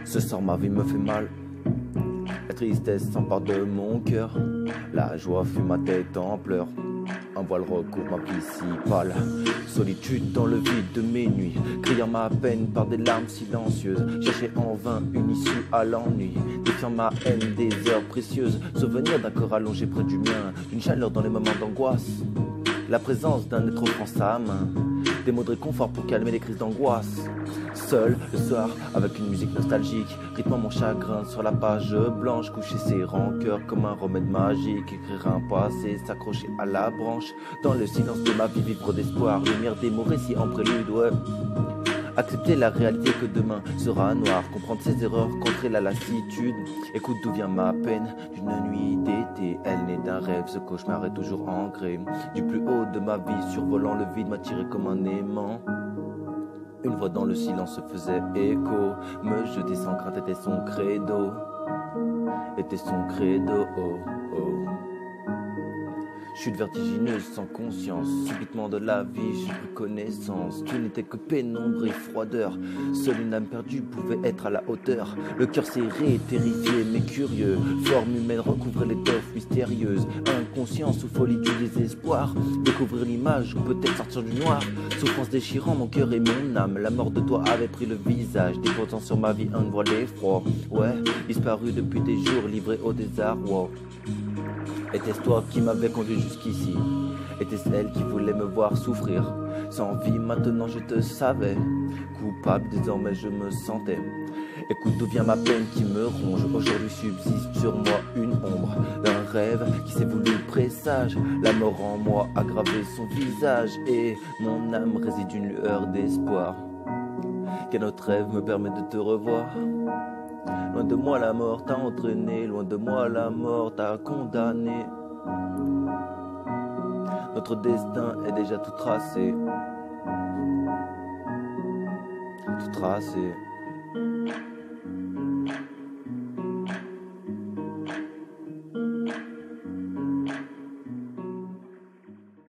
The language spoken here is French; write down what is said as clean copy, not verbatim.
Ce soir ma vie me fait mal, la tristesse s'empare de mon cœur, la joie fuit ma tête en pleurs, un voile recouvre ma vie si pâle. Solitude dans le vide de mes nuits, criant ma peine par des larmes silencieuses, chercher en vain une issue à l'ennui, défiant ma haine des heures précieuses, souvenir d'un corps allongé près du mien, d'une chaleur dans les moments d'angoisse, la présence d'un être offrant sa main, des mots de réconfort pour calmer les crises d'angoisse. Seul le soir avec une musique nostalgique, rythmant mon chagrin sur la page blanche, coucher ses rancœurs comme un remède magique, écrire un passé, s'accrocher à la branche, dans le silence de ma vie vivre d'espoir, lumière des mots récits en prélude, ouais. Accepter la réalité que demain sera noir, comprendre ses erreurs, contrer la lassitude. Écoute d'où vient ma peine, d'une nuit d'été, elle naît d'un rêve, ce cauchemar est toujours ancré. Du plus haut de ma vie, survolant le vide, m'attirer comme un aimant. Une voix dans le silence se faisait écho, me jeter sans crainte était son credo, oh, oh. Chute vertigineuse sans conscience, subitement de la vie j'ai pris connaissance. Tu n'étais que pénombre et froideur, seule une âme perdue pouvait être à la hauteur. Le cœur serré, terrifié mais curieux, forme humaine recouvrait l'étoffe mystérieuse. Inconscience ou folie du désespoir, découvrir l'image ou peut-être sortir du noir. Souffrance déchirant mon cœur et mon âme, la mort de toi avait pris le visage, déposant sur ma vie un voile d'effroi. Ouais, disparu depuis des jours, livré au désarroi. Était-ce toi qui m'avais conduit jusqu'ici? Était-ce elle qui voulait me voir souffrir? Sans vie maintenant je te savais, coupable désormais je me sentais. Écoute d'où vient ma peine qui me ronge, aujourd'hui subsiste sur moi une ombre d'un rêve qui s'est voulu présage. La mort en moi a gravé son visage et mon âme réside une lueur d'espoir. Qu'un autre rêve me permet de te revoir. Loin de moi la mort t'a entraîné, loin de moi la mort t'a condamné. Notre destin est déjà tout tracé. Tout tracé.